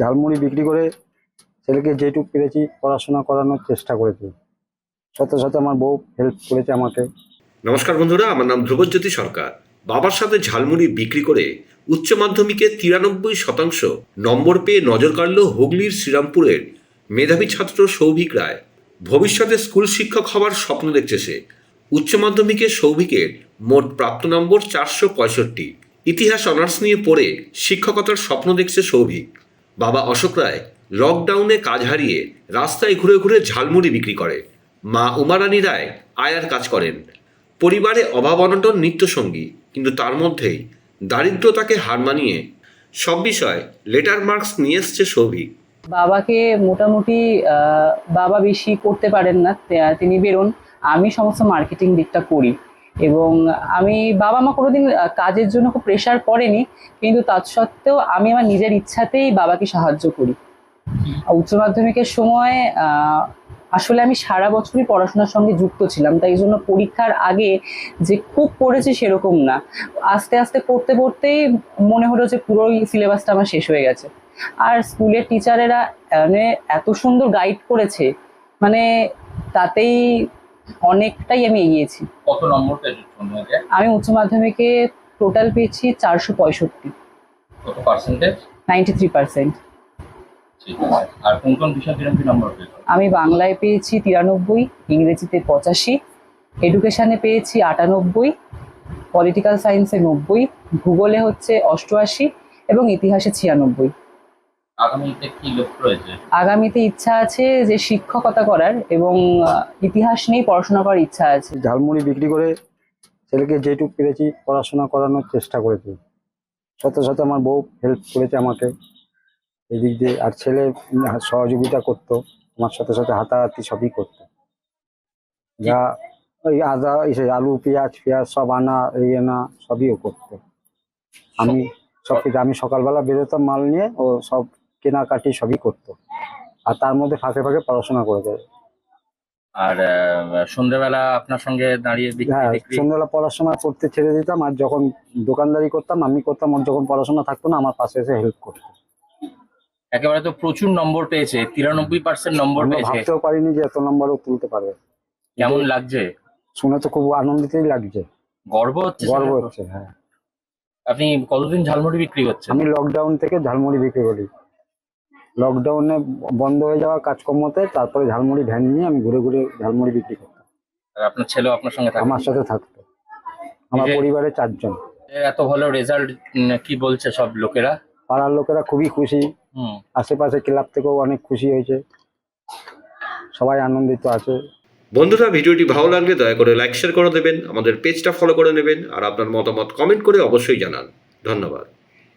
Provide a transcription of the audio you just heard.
ঝালমুড়ি বিক্রি করে ছেলেকে যেটুকু পেরেছি পড়াশোনা করানোর চেষ্টা করেছি। সাথে সাথে আমার বউ হেল্প করেছে আমাকে। নমস্কার বন্ধুরা, আমার নাম ধ্রুবজ্যোতি সরকার। বাবার সাথে ঝালমুড়ি বিক্রি করে উচ্চ মাধ্যমিকে 93% নম্বর পেয়ে নজর কাড়ল হুগলির শ্রীরামপুরের মেধাবী ছাত্র সৌভিক রায়। ভবিষ্যতে স্কুল শিক্ষক হওয়ার স্বপ্ন দেখছে সে। উচ্চ মাধ্যমিকে সৌভিকের মোট প্রাপ্ত নম্বর 465। ইতিহাস অনার্স নিয়ে পড়ে শিক্ষকতার স্বপ্ন দেখছে সৌভিক। বাবা অশোক রায় লকডাউনে কাজ হারিয়ে রাস্তায় ঘুরে ঘুরে ঝালমুড়ি বিক্রি করে। মা উমারানী রায় আয়ার কাজ করেন। পরিবারে অভাব অনটন নিত্যসঙ্গী, কিন্তু তার মধ্যেই দারিদ্রতাকে হার মানিয়ে সব বিষয় লেটার মার্কস নিয়ে এসছে সৌভিক। বাবাকে মোটামুটি বাবা বেশি করতে পারেন না, তিনি বেরোন, আমি সমস্ত মার্কেটিং দিকটা করি। এবং বাবা মা কোনোদিন কাজের জন্য খুব প্রেশার করেনি, কিন্তু তৎসত্ত্বেও আমি আমার নিজের ইচ্ছাতেই বাবাকে সাহায্য করি। উচ্চ মাধ্যমিকের সময় আসলে আমি সারা বছরই পড়াশোনার সঙ্গে যুক্ত ছিলাম, তাই জন্য পরীক্ষার আগে যে খুব পড়েছি সেরকম না। আস্তে আস্তে পড়তে পড়তেই মনে হলো যে পুরোই সিলেবাসটা আমার শেষ হয়ে গেছে। আর স্কুলের টিচারেরা এত সুন্দর গাইড করেছে, তাতেই অনেকটাই আমি এগিয়েছি। কত নম্বর পেয়েছো? আমি উচ্চ মাধ্যমিকে টোটাল পেয়েছি 465। কত পার্সেন্টেজ? 93%। ঠিক আছে। আর কোন কোন বিষয়ে কিরকম কি নম্বর পেয়েছো? আমি বাংলায় পেয়েছি 93, ইংরেজিতে 85, এডুকেশনে পেয়েছি 98, পলিটিক্যাল সায়েন্সে 90, ভূগোলে হচ্ছে 88 এবং ইতিহাসে 96। আগামীতে কি লক্ষ্য রয়েছে? আগামীতে ইচ্ছা আছে যে শিক্ষকতা করার, এবং ইতিহাস নিয়ে পড়াশোনা করার ইচ্ছা আছে। ঝালমুড়ি বিক্রি করে ছেলেকে যেটুকু পেরেছি পড়াশোনা করানোর চেষ্টা করেছি। সাথে সাথে আমার বউ হেল্প করেছে আমাকে এদিক দিয়ে। আর ছেলে সহযোগিতা করতো, আমার সাথে সাথে হাতাহাতি সবই করতো। যা ওই আদা আলু পেঁয়াজ সব আনা সবইও করতো। আমি সব কিছু, আমি সকালবেলা বেরোতাম মাল নিয়ে, ও সব কেনাকাটি সবই করতো। আর তার মধ্যে ফাঁকে ফাঁকে পড়াশোনা করে দেয়। আর সন্ধ্যাবেলা আপনার সঙ্গে দাঁড়িয়ে হ্যাঁ, সন্ধ্যাবেলা পড়াশোনা করতে ছেড়ে দিতাম, আর যখন দোকানদারি করতাম আমি করতাম, ওর যখন পড়াশোনা থাকতো না আমার পাশে এসে হেল্প করতো। একেবারে তো প্রচুর নম্বর পেয়েছে, 93% নম্বর পেয়েছে। ভাবতেও পারিনি যে এত নম্বরও তুলতে পারবে। কেমন লাগছে শুনে তো খুব আনন্দিতই লাগছে, গর্ব হচ্ছে? গর্ব হচ্ছে। হ্যাঁ। আপনি কতদিন ঝালমুড়ি বিক্রি করছেন? আমি লকডাউন থেকে ঝালমুড়ি বিক্রি করি। লকডাউনে বন্ধ হয়ে যাওয়া কাজকর্মতে তারপরে ঝালমুড়ি ভ্যান নিয়ে আমি ঘুরে ঘুরে ঝালমুড়ি বিক্রি করতাম। আর আপনার ছেলেও আপনার সঙ্গে থাকে? আমার সাথে থাকতো। আমার পরিবারে 4 জন। এত ভালো রেজাল্ট কি বলছে সব লোকেরা? পাড়ার লোকেরা খুবই খুশি, আশেপাশে ক্লাব থেকেও অনেক খুশি হয়েছে, সবাই আনন্দিত আছে। বন্ধুরা, ভিডিওটি ভালো লাগলে দয়া করে লাইক শেয়ার করে দেবেন, আমাদের পেজটা ফলো করে নেবেন, আর আপনার মতামত কমেন্ট করে অবশ্যই জানান। ধন্যবাদ।